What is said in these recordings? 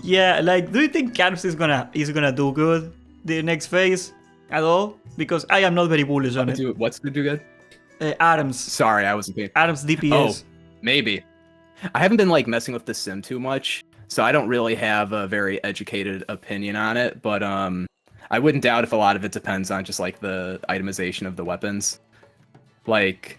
Yeah, like, do you think Camps is gonna do good the next phase at all? Because I am not very bullish on it. What's to do good? Arms. Sorry, I wasn't paying. Arms DPS. Oh, maybe. I haven't been like messing with the sim too much, so I don't really have a very educated opinion on it. But I wouldn't doubt if a lot of it depends on just like the itemization of the weapons. Like,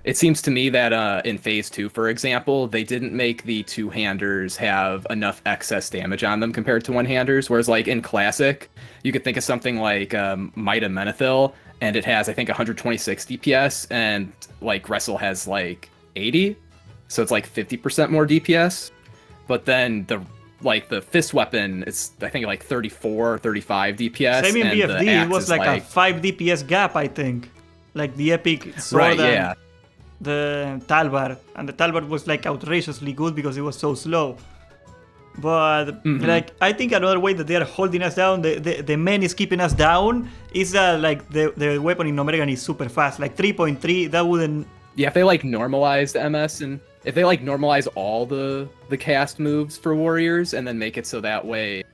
it seems to me that in Phase 2, for example, they didn't make the two-handers have enough excess damage on them compared to one-handers, whereas like in Classic, you could think of something like Mida Menethil, and it has, I think, 126 DPS, and like Wrestle has like 80, so it's like 50% more DPS. But then the fist weapon is, I think, like 34, 35 DPS. Same in and BFD, it was like a 5 DPS gap, I think. Like the epic sword right, yeah. The Talbar, and the Talbar was like outrageously good because it was so slow. But like, I think another way that they are holding us down, the man is keeping us down, is that like the weapon in Nomergan is super fast, like 3.3. That wouldn't. Yeah, if they like normalize the MS, and if they like normalize all the cast moves for warriors and then make it so that way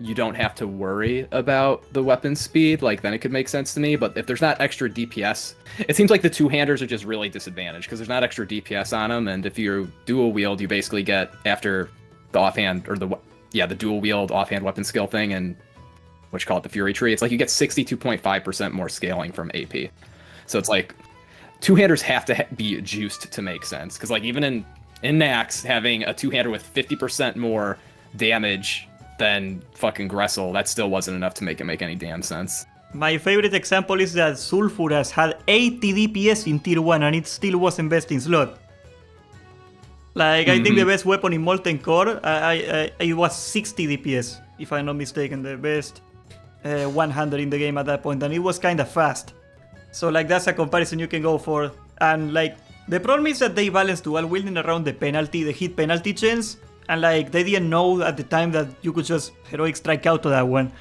you don't have to worry about the weapon speed, like then it could make sense to me. But if there's not extra DPS, it seems like the two-handers are just really disadvantaged because there's not extra DPS on them. And if you dual wield, you basically get, after the offhand, or the dual wield offhand weapon skill thing, and what you call it, the Fury Tree, it's like you get 62.5% more scaling from AP. So it's like two-handers have to be juiced to make sense, because like even in Nax, having a two-hander with 50% more damage than fucking Gressel, that still wasn't enough to make it make any damn sense. My favorite example is that Sulfuras had 80 DPS in tier 1 and it still wasn't best in slot. Like, I think the best weapon in Molten Core, it was 60 DPS, if I'm not mistaken, the best 100 in the game at that point, and it was kind of fast. So like, that's a comparison you can go for. And like, the problem is that they balanced dual wielding around the hit penalty chance, and like, they didn't know at the time that you could just heroic strike out to that one.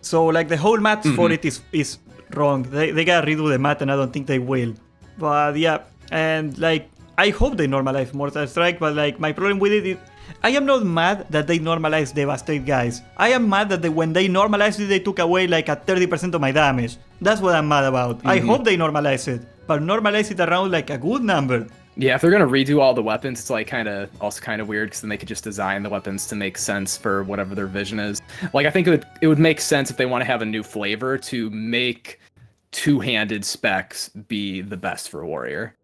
So like, the whole math for it is wrong. They gotta redo the math, and I don't think they will. But yeah, and like, I hope they normalize Mortal Strike, but like, my problem with it is, I am not mad that they normalized Devastate, guys. I am mad that when they normalized it, they took away like a 30% of my damage. That's what I'm mad about. I hope they normalize it, but normalize it around like a good number. Yeah, if they're gonna redo all the weapons, it's like also kind of weird, because then they could just design the weapons to make sense for whatever their vision is. Like, I think it would make sense if they want to have a new flavor to make two-handed specs be the best for a warrior.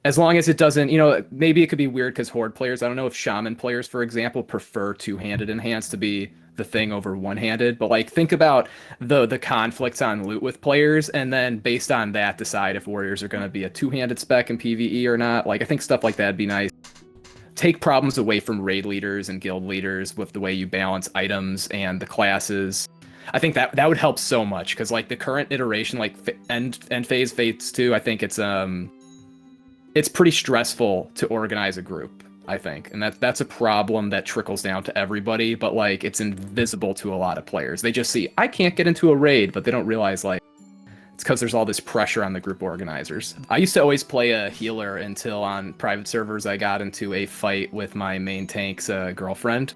As long as it doesn't, maybe it could be weird because Horde players, I don't know if Shaman players, for example, prefer two-handed enhanced to be the thing over one-handed, but like, think about the conflicts on loot with players, and then based on that decide if warriors are going to be a two-handed spec in PvE or not. Like, I think stuff like that'd be nice. Take problems away from raid leaders and guild leaders with the way you balance items and the classes. I think that would help so much, because like the current iteration, like end phase Fates 2, I think it's pretty stressful to organize a group, I think. And that's a problem that trickles down to everybody, but like, it's invisible to a lot of players. They just see, I can't get into a raid, but they don't realize like, it's because there's all this pressure on the group organizers. I used to always play a healer until on private servers I got into a fight with my main tank's girlfriend.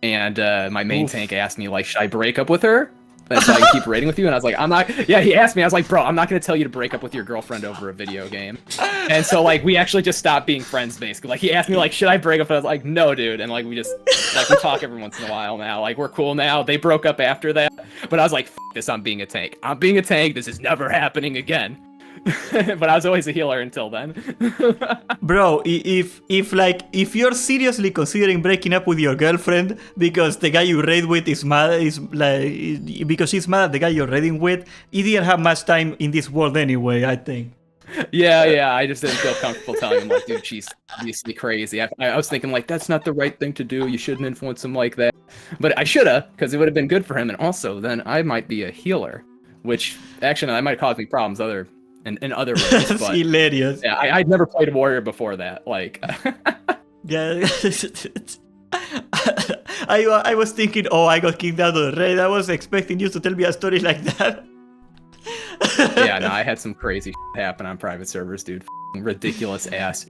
And my main tank asked me like, should I break up with her? That's why I keep raiding with you. And I was like, I'm not. Yeah, he asked me. I was like, bro, I'm not going to tell you to break up with your girlfriend over a video game. And so like, we actually just stopped being friends, basically. Like, he asked me like, should I break up? And I was like, no, dude. And like, we just like, we talk every once in a while now. Like, we're cool now. They broke up after that. But I was like, F this, I'm being a tank. I'm being a tank. This is never happening again. But I was always a healer until then. Bro, if you're seriously considering breaking up with your girlfriend because the guy you raid with because she's mad at the guy you're raiding with, he didn't have much time in this world anyway, I think. Yeah, I just didn't feel comfortable telling him, like, dude, she's obviously crazy. I was thinking, like, that's not the right thing to do. You shouldn't influence him like that. But I shoulda, because it would have been good for him. And also, then I might be a healer, which, actually, that might cause me problems in other ways. That's but, hilarious. Yeah, I'd never played a warrior before that. Like, yeah. I was thinking, oh, I got kicked out of the raid. I was expecting you to tell me a story like that. Yeah, no, I had some crazy happen on private servers, dude. Ridiculous ass.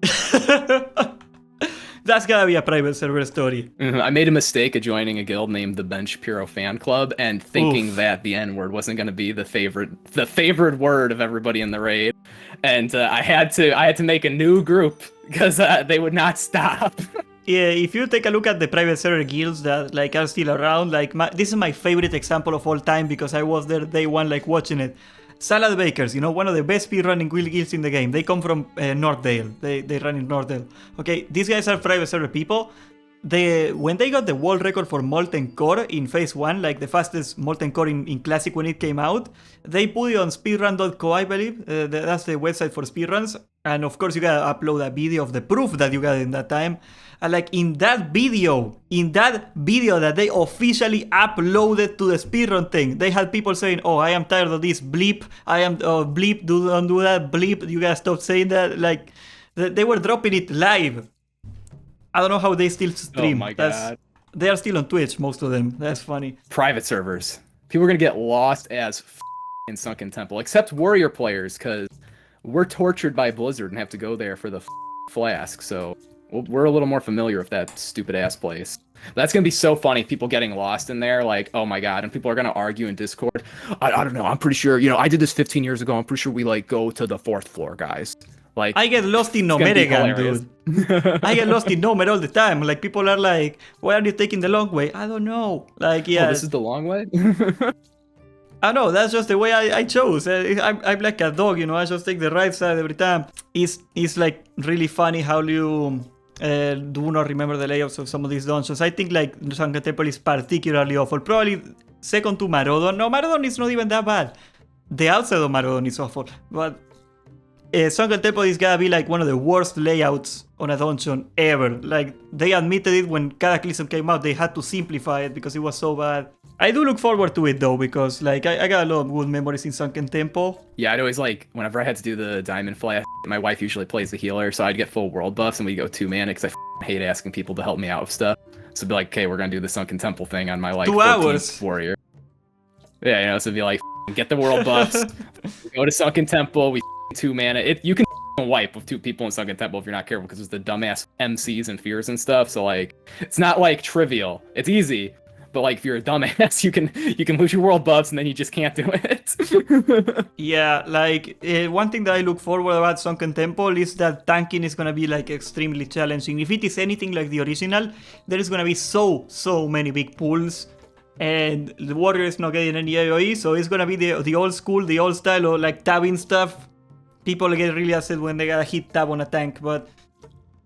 That's gotta be a private server story. I made a mistake of joining a guild named the Bench Puro Fan Club and thinking that the N word wasn't going to be the favorite word of everybody in the raid, and I had to make a new group because they would not stop. Yeah, if you take a look at the private server guilds that like are still around, like this is my favorite example of all time because I was there day one, like watching it. Salad Bakers, you know, one of the best speedrunning guilds in the game. They come from Northdale. They run in Northdale. Okay, these guys are private server people. When they got the world record for Molten Core in phase 1, like the fastest Molten Core in Classic when it came out, they put it on speedrun.co, I believe. That's the website for speedruns. And of course, you gotta upload a video of the proof that you got in that time. And like in that video that they officially uploaded to the speedrun thing, they had people saying, "Oh, I am tired of this bleep. I am bleep. Don't do that bleep. You gotta stop saying that." Like they were dropping it live. I don't know how they still stream. Oh my god. They are still on Twitch, most of them. That's funny. Private servers. People are gonna get lost as in Sunken Temple, except warrior players, because we're tortured by Blizzard and have to go there for the flask. So we're a little more familiar with that stupid ass place. That's gonna be so funny. People getting lost in there, like, oh my god, and people are gonna argue in Discord. I don't know. I'm pretty sure. You know, I did this 15 years ago. I'm pretty sure we like go to the 4th floor, guys. Like, I get lost in Nomeregan, dude. I get lost in Nomer all the time. Like, people are like, why are you taking the long way? I don't know. Like, yeah. Oh, this is the long way? I know, that's just the way I chose. I'm like a dog, you know, I just take the right side every time. It's like really funny how you do not remember the layouts of some of these dungeons. I think like Sunken Temple is particularly awful. Probably second to Marodon. No, Marodon is not even that bad. The outside of Marodon is awful. But Sunken Temple is gonna be like one of the worst layouts on a dungeon ever. Like, they admitted it when Cataclysm came out. They had to simplify it because it was so bad. I do look forward to it though, because like I got a lot of good memories in Sunken Temple. Yeah, I'd always like, whenever I had to do the Diamond Flash, my wife usually plays the healer, so I'd get full world buffs and we'd go 2-mana because I hate asking people to help me out with stuff. So it'd be like, okay, we're gonna do the Sunken Temple thing on my like 2 hours warrior. Yeah, you know, so it'd be like, get the world buffs, go to Sunken Temple, we 2-mana. You can wipe with 2 people in Sunken Temple if you're not careful, because there's the dumbass MCs and fears and stuff. So like, it's not like trivial. It's easy, but like if you're a dumbass, you can lose your world buffs and then you just can't do it. Yeah, like one thing that I look forward about Sunken Temple is that tanking is gonna be like extremely challenging. If it is anything like the original, there is gonna be so many big pools. And the warrior is not getting any AoE, so it's gonna be the old school, the old style of like tabbing stuff. People get really upset when they gotta hit tab on a tank, but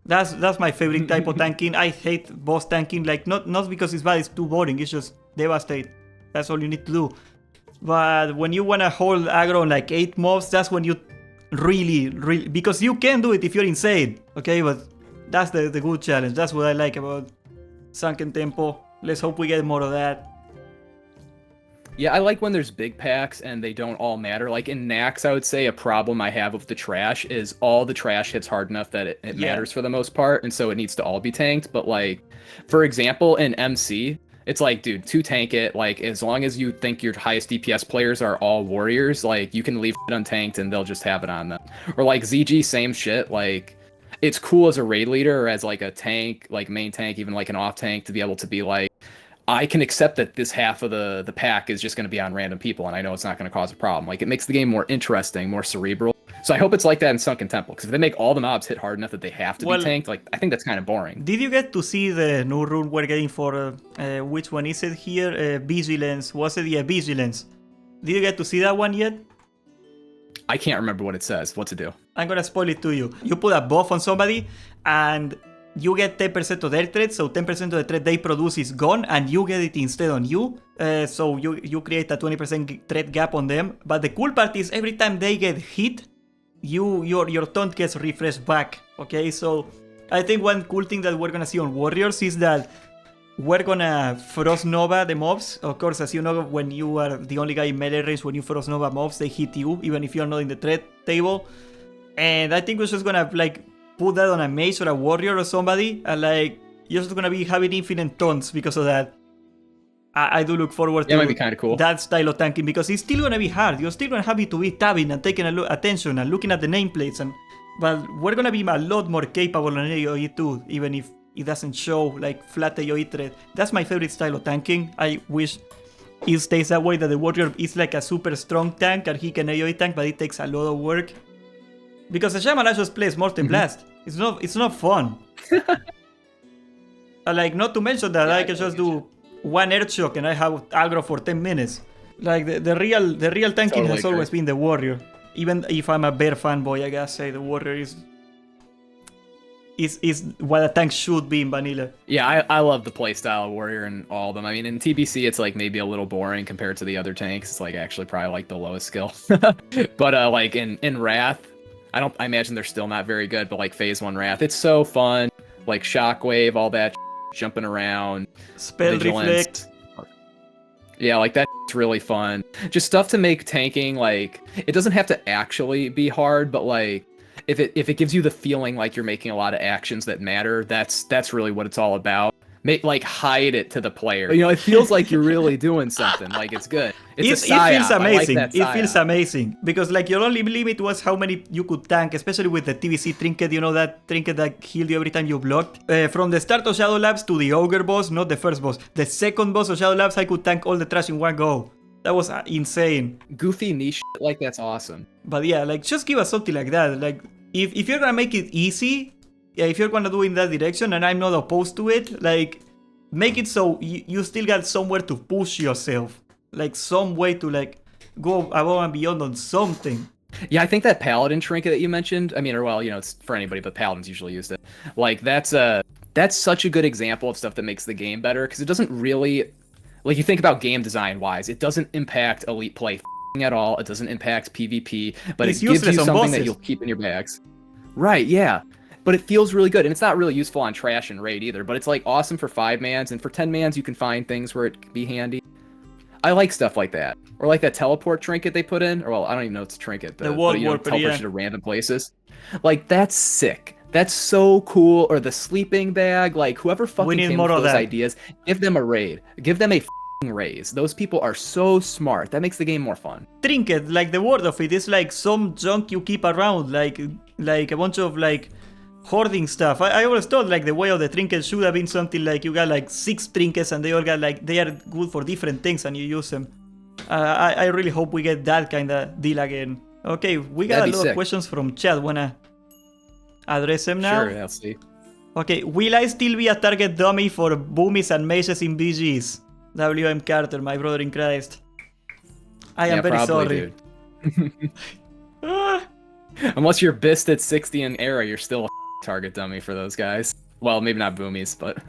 that's my favorite type of tanking. I hate boss tanking, like not because it's bad, it's too boring, it's just devastate. That's all you need to do. But when you wanna hold aggro on like 8 mobs, that's when you really, because you can do it if you're insane, okay? But that's the good challenge. That's what I like about Sunken Temple. Let's hope we get more of that. Yeah, I like when there's big packs and they don't all matter. Like in Nax, I would say a problem I have with the trash is all the trash hits hard enough that it matters for the most part, and so it needs to all be tanked. But like, for example, in MC, it's like, dude, to tank it, like as long as you think your highest DPS players are all warriors, like you can leave it untanked and they'll just have it on them. Or like ZG, same shit. Like, it's cool as a raid leader or as like a tank, like main tank, even like an off tank, to be able to be like, I can accept that this half of the pack is just going to be on random people, and I know it's not going to cause a problem. Like, it makes the game more interesting, more cerebral. So I hope it's like that in Sunken Temple, because if they make all the mobs hit hard enough that they have to be tanked, like, I think that's kind of boring. Did you get to see the new rule we're getting for, which one is it here? Vigilance. Was it? Yeah, Vigilance. Did you get to see that one yet? I can't remember what it says. What's it do? I'm going to spoil it to you. You put a buff on somebody, and you get 10% of their threat, so 10% of the threat they produce is gone, and you get it instead on you. So you create a 20% threat gap on them. But the cool part is every time they get hit, your taunt gets refreshed back. Okay, so I think one cool thing that we're gonna see on Warriors is that we're gonna Frost Nova the mobs. Of course, as you know, when you are the only guy in melee range, when you Frost Nova mobs, they hit you, even if you're not in the threat table. And I think we're just gonna like put that on a mage or a warrior or somebody, and like you're just gonna be having infinite taunts because of that. I do look forward to might be kind of cool. That style of tanking, because it's still gonna be hard. You're still gonna have to be tabbing and taking attention and looking at the nameplates, but we're gonna be a lot more capable on AoE too, even if it doesn't show like flat AoE threat. That's my favorite style of tanking. I wish it stays that way, that the warrior is like a super strong tank and he can AoE tank, but it takes a lot of work. Because the shaman I just plays Morten Blast. It's not fun. Like, not to mention that I can just do one air shock and I have aggro for 10 minutes. Like the real tanking has always been the warrior. Even if I'm a bear fanboy, I gotta say the warrior is what a tank should be in vanilla. Yeah, I love the playstyle of warrior and all of them. I mean, in TBC, it's like maybe a little boring compared to the other tanks. It's like actually probably like the lowest skill. But like in Wrath, I imagine they're still not very good. But like Phase 1 Wrath, it's so fun. Like Shockwave, all that jumping around, spell Vigilance. reflect. Yeah, like that's really fun. Just stuff to make tanking, like, it doesn't have to actually be hard, but like if it gives you the feeling like you're making a lot of actions that matter, that's really what it's all about. Hide it to the player. You know, it feels like you're really doing something. Like, it's good. It feels amazing. It feels amazing because like your only limit was how many you could tank, especially with the TBC trinket. You know, that trinket that healed you every time you blocked. From the start of Shadow Labs to the Ogre boss, not the first boss, the second boss of Shadow Labs, I could tank all the trash in one go. That was insane. Goofy niche shit, like, that's awesome. But yeah, like, just give us something like that. Like, if you're gonna make it easy, yeah, if you're gonna do in that direction, and I'm not opposed to it, like, make it so you still got somewhere to push yourself. Like, some way to, like, go above and beyond on something. Yeah, I think that Paladin trinket that you mentioned, I mean, or well, you know, it's for anybody, but Paladins usually used it. Like, that's such a good example of stuff that makes the game better, because it doesn't really, like, you think about game design-wise, it doesn't impact elite play at all, it doesn't impact PvP, but it gives you something that you'll keep in your bags. Right, yeah. But it feels really good, and it's not really useful on Trash and Raid either, but it's like awesome for 5-mans, and for 10-mans you can find things where it can be handy. I like stuff like that. Or like that teleport trinket they put in, or well, I don't even know if it's a trinket, the wall warper, teleports you to random places. Like, that's sick. That's so cool. Or the sleeping bag, like, whoever fucking came up with those ideas, give them a raid. Give them a raise. Those people are so smart. That makes the game more fun. Trinket, like the word of it, is like some junk you keep around, like a bunch of like hoarding stuff. I always thought like the way of the trinket should have been something like you got like 6 trinkets and they all got like, they are good for different things and you use them. I really hope we get that kind of deal again. Okay, we got a lot of questions from chat. Wanna address them now? Sure, yeah, let's see. Okay, will I still be a target dummy for boomies and mages in BGs? WM Carter, my brother in Christ. I am very sorry. Dude. Unless you're Bist at 60 in era, you're still a target dummy for those guys. Well, maybe not boomies, but